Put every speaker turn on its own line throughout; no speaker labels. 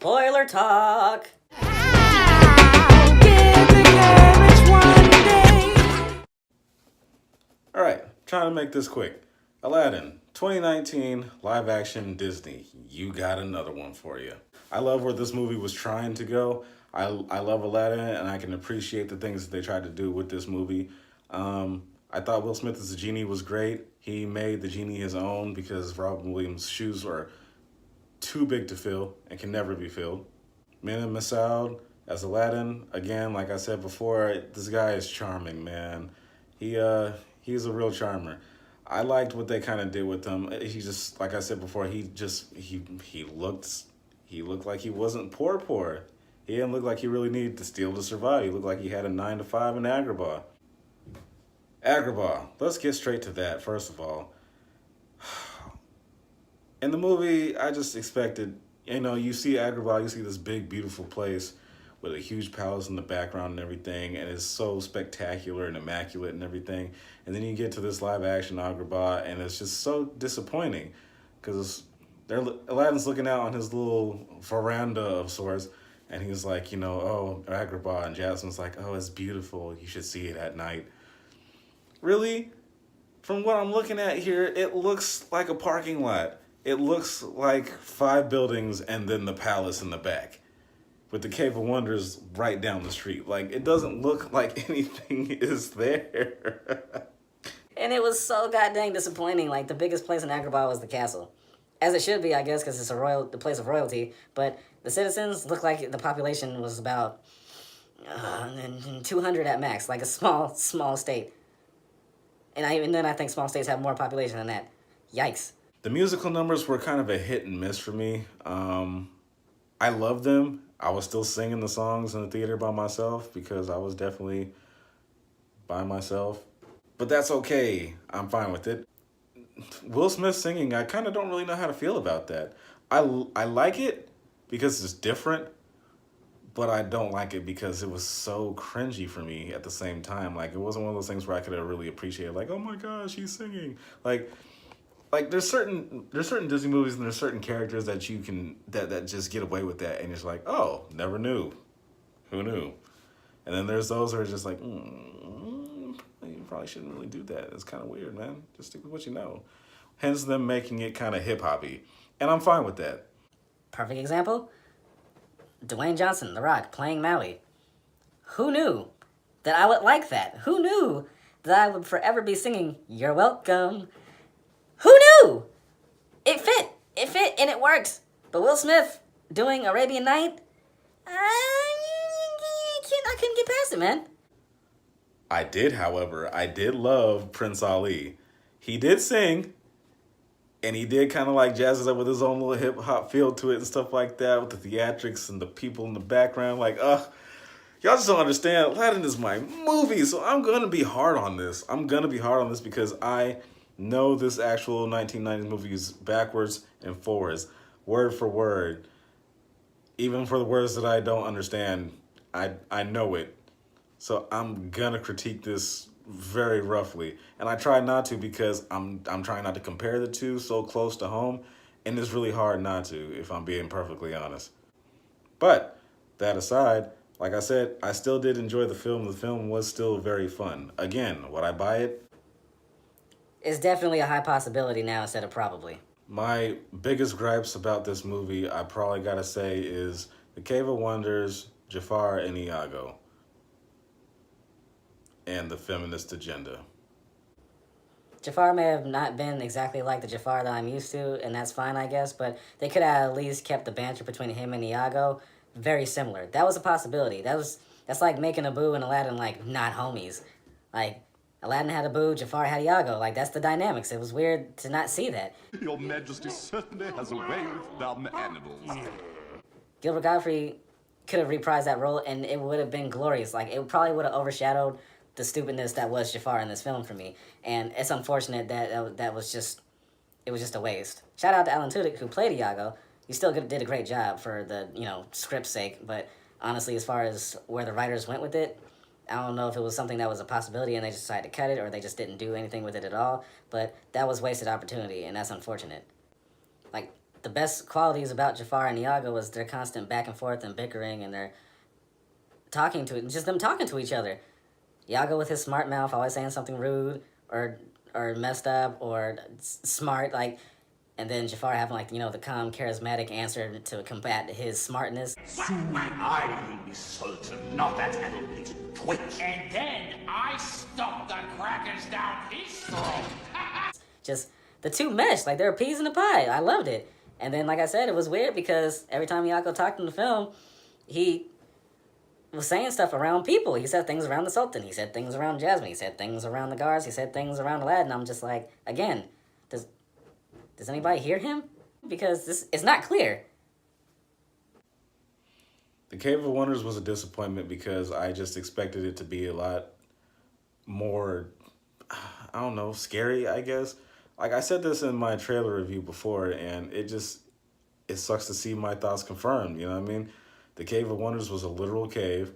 Spoiler talk.
Alright, trying to make this quick. Aladdin, 2019, live action Disney. You got another one for you. I love where this movie was trying to go. I love Aladdin, and I can appreciate the things that they tried to do with this movie. I thought Will Smith as the genie was great. He made the genie his own because Robin Williams' shoes were too big to fill and can never be filled. Mena Massoud as Aladdin, again, like I said before, this guy is charming, man. He's a real charmer. I liked what they kind of did with him. He just, like I said before, he looked like he wasn't poor. He didn't look like he really needed to steal to survive. He looked like he had a 9 to 5 in Agrabah. Agrabah. Let's get straight to that. First of all, in the movie, I just expected, you see Agrabah, you see this big, beautiful place with a huge palace in the background and everything, and it's so spectacular and immaculate and everything. And then you get to this live action Agrabah, and it's just so disappointing because Aladdin's looking out on his little veranda of sorts, and he's like, oh, Agrabah, and Jasmine's like, oh, it's beautiful. You should see it at night. Really? From what I'm looking at here, it looks like a parking lot. It looks like 5 buildings and then the palace in the back, with the Cave of Wonders right down the street. Like, it doesn't look like anything is there.
And it was so goddamn disappointing. Like, the biggest place in Agrabah was the castle. As it should be, I guess, because it's the place of royalty. But the citizens looked like the population was about 200 at max, like a small state. And even then, I think small states have more population than that. Yikes.
The musical numbers were kind of a hit and miss for me. I loved them. I was still singing the songs in the theater by myself because I was definitely by myself. But that's okay. I'm fine with it. Will Smith singing, I kind of don't really know how to feel about that. I like it because it's different, but I don't like it because it was so cringy for me at the same time. Like, it wasn't one of those things where I could have really appreciated, like, oh my gosh, he's singing. Like there's certain Disney movies and there's certain characters that you can that just get away with that, and it's like, oh, never knew, who knew? And then there's those who are just like, you probably shouldn't really do that. It's kind of weird, man. Just stick with what you know. Hence them making it kind of hip hoppy, and I'm fine with that.
Perfect example, Dwayne Johnson, The Rock, playing Maui. Who knew that I would like that? Who knew that I would forever be singing, "You're welcome"? Who knew? It fit, and it worked. But Will Smith doing Arabian Night, I couldn't get past it, man.
I did love Prince Ali. He did sing, and he did kind of like jazz it up with his own little hip hop feel to it and stuff like that, with the theatrics and the people in the background. Like, y'all just don't understand. Aladdin is my movie, so I'm gonna be hard on this. Because I know this actual 1990s movie is backwards and forwards, word for word. Even for the words that I don't understand, I know it. So I'm gonna critique this very roughly, and I try not to because I'm trying not to compare the two so close to home, and it's really hard not to, if I'm being perfectly honest. But that aside, like I said, I still did enjoy the film. The film was still very fun. Again, would I buy it?
It's definitely a high possibility now instead of probably.
My biggest gripes about this movie, I probably gotta say, is the Cave of Wonders, Jafar, and Iago, and the feminist agenda.
Jafar may have not been exactly like the Jafar that I'm used to, and that's fine, I guess, but they could have at least kept the banter between him and Iago very similar. That was a possibility. That's like making Abu and Aladdin, like, not homies. Like, Aladdin had Abu, Jafar had Iago. Like, that's the dynamics. It was weird to not see that.
Your Majesty certainly has a way with dumb animals.
Gilbert Godfrey could have reprised that role, and it would have been glorious. Like, it probably would have overshadowed the stupidness that was Jafar in this film for me. And it's unfortunate that it was just a waste. Shout out to Alan Tudyk, who played Iago. He still did a great job for the, script's sake. But honestly, as far as where the writers went with it, I don't know if it was something that was a possibility and they just decided to cut it, or they just didn't do anything with it at all. But that was wasted opportunity, and that's unfortunate. Like, the best qualities about Jafar and Iago was their constant back and forth and bickering, and their just them talking to each other. Iago with his smart mouth, always saying something rude or messed up or smart, like, and then Jafar having, like, the calm, charismatic answer to combat his smartness.
Soon I will be Sultan, not that animated twitch.
And then I stuffed the crackers down his throat.
Just the two meshed, like they were peas in a pie. I loved it. And then, like I said, it was weird because every time Iago talked in the film, he was saying stuff around people. He said things around the Sultan. He said things around Jasmine. He said things around the guards. He said things around Aladdin. I'm just like, again, does anybody hear him? Because this it's not clear.
The Cave of Wonders was a disappointment because I just expected it to be a lot more, I don't know, scary, I guess. Like I said this in my trailer review before, and it sucks to see my thoughts confirmed, you know what I mean? The Cave of Wonders was a literal cave,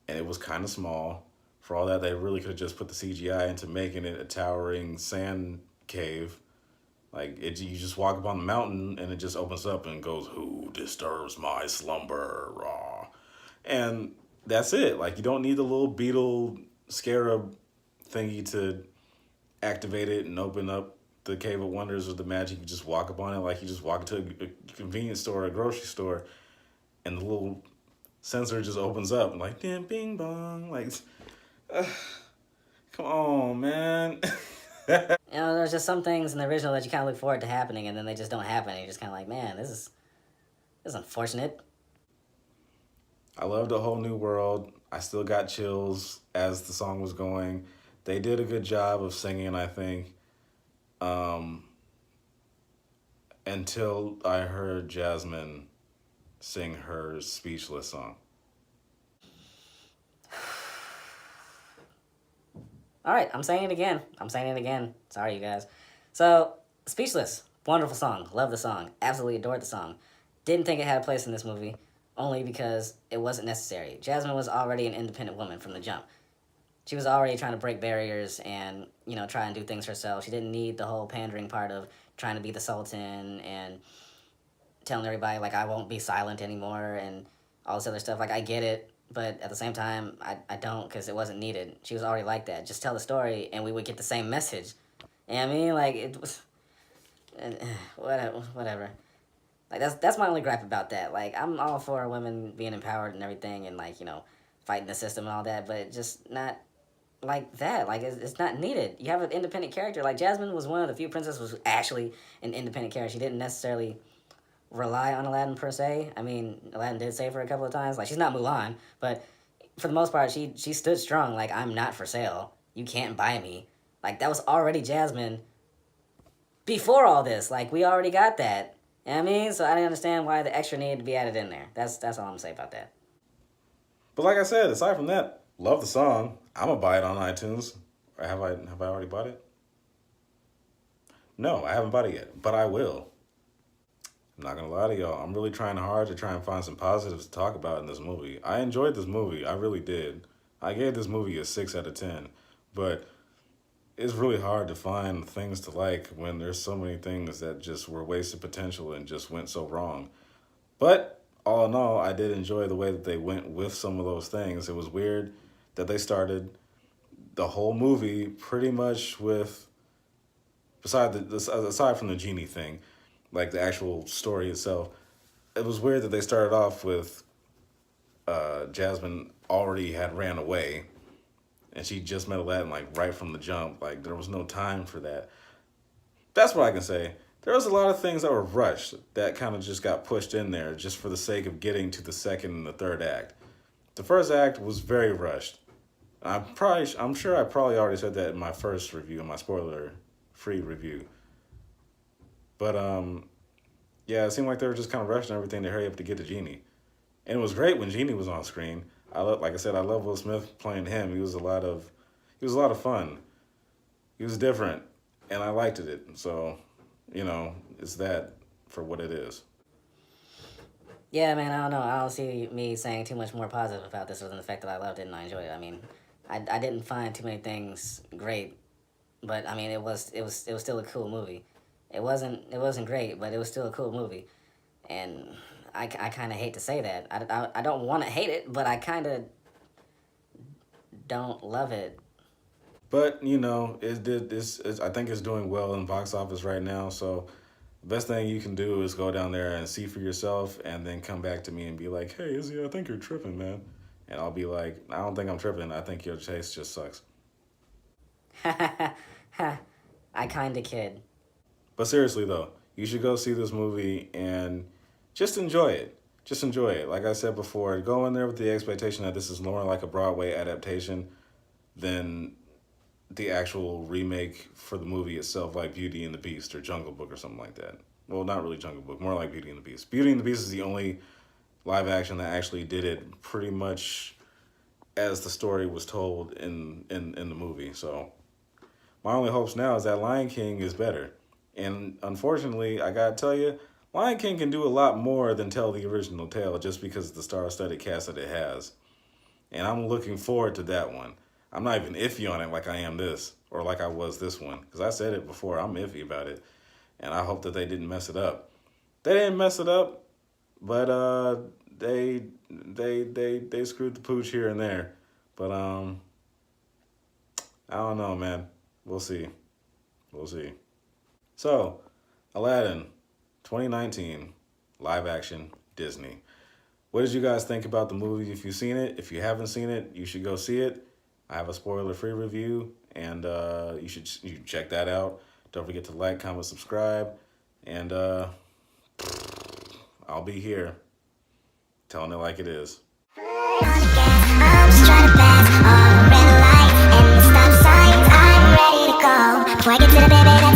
and it was kind of small. For all that, they really could have just put the CGI into making it a towering sand cave. Like, you just walk up on the mountain, and it just opens up and goes, "Who disturbs my slumber?" Raw. And that's it. Like, you don't need the little beetle scarab thingy to activate it and open up the Cave of Wonders with the magic. You just walk up on it like you just walk into a convenience store or a grocery store, and the little sensor just opens up. And like, damn, bing bong. Like, come on, man.
There's just some things in the original that you kind of look forward to happening, and then they just don't happen. And you're just kind of like, man, this is unfortunate.
I loved A Whole New World. I still got chills as the song was going. They did a good job of singing, I think. Until I heard Jasmine sing her Speechless song.
All right, I'm saying it again. Sorry, you guys. So, Speechless, wonderful song. Love the song. Absolutely adored the song. Didn't think it had a place in this movie, only because it wasn't necessary. Jasmine was already an independent woman from the jump. She was already trying to break barriers and, try and do things herself. She didn't need the whole pandering part of trying to be the Sultan and telling everybody, like, I won't be silent anymore and all this other stuff. Like, I get it. But at the same time, I don't, because it wasn't needed. She was already like that. Just tell the story, and we would get the same message. You know what I mean? Like, it was... whatever. Like, that's my only gripe about that. Like, I'm all for women being empowered and everything, and, like, fighting the system and all that, but just not like that. Like, it's not needed. You have an independent character. Like, Jasmine was one of the few princesses who was actually an independent character. She didn't necessarily rely on Aladdin per se. I mean, Aladdin did save her a couple of times. Like, she's not Mulan, but for the most part, she stood strong. Like, I'm not for sale. You can't buy me. Like, that was already Jasmine before all this. Like, we already got that. You know what I mean? So I didn't understand why the extra needed to be added in there. That's all I'm gonna say about that.
But like I said, aside from that, love the song. I'm gonna buy it on iTunes. Or have I already bought it? No, I haven't bought it yet, but I will. I'm not gonna lie to y'all. I'm really trying hard to try and find some positives to talk about in this movie. I enjoyed this movie. I really did. I gave this movie a 6 out of 10. But it's really hard to find things to like when there's so many things that just were wasted potential and just went so wrong. But all in all, I did enjoy the way that they went with some of those things. It was weird that they started the whole movie pretty much with, aside from the genie thing, like the actual story itself, it was weird that they started off with Jasmine already had ran away, and she just met Aladdin like right from the jump. Like, there was no time for that. That's what I can say. There was a lot of things that were rushed that kind of just got pushed in there just for the sake of getting to the second and the third act. The first act was very rushed. I'm sure I probably already said that in my first review, in my spoiler-free review. But, yeah, it seemed like they were just kind of rushing everything to hurry up to get the genie. And it was great when Genie was on screen. Like I said, I love Will Smith playing him. He was a lot of fun. He was different, and I liked it. So, it's that for what it is.
Yeah, man, I don't know. I don't see me saying too much more positive about this other than the fact that I loved it and I enjoyed it. I mean, I didn't find too many things great, but I mean, it was still a cool movie. It wasn't great, but it was still a cool movie. And I kind of hate to say that. I don't want to hate it, but I kind of don't love it.
But you know, I think it's doing well in box office right now. So the best thing you can do is go down there and see for yourself, and then come back to me and be like, "Hey, Izzy, I think you're tripping, man." And I'll be like, "I don't think I'm tripping. I think your taste just sucks."
I kind of kid.
But seriously though, you should go see this movie and just enjoy it. Just enjoy it. Like I said before, go in there with the expectation that this is more like a Broadway adaptation than the actual remake for the movie itself, like Beauty and the Beast or Jungle Book or something like that. Well, not really Jungle Book, more like Beauty and the Beast. Beauty and the Beast is the only live action that actually did it pretty much as the story was told in the movie. So my only hopes now is that Lion King is better. And unfortunately, I gotta tell you, Lion King can do a lot more than tell the original tale just because of the star-studded cast that it has. And I'm looking forward to that one. I'm not even iffy on it like I am this, or like I was this one. Because I said it before, I'm iffy about it. And I hope that they didn't mess it up. They didn't mess it up, but they screwed the pooch here and there. But I don't know, man. We'll see. We'll see. So, Aladdin, 2019, live action, Disney. What did you guys think about the movie? If you've seen it, if you haven't seen it, you should go see it. I have a spoiler-free review, and you should check that out. Don't forget to like, comment, subscribe, and I'll be here telling it like it is.
I'm just trying to pass all red lights and the stop signs. I'm ready to go. Before I get to the baby, that's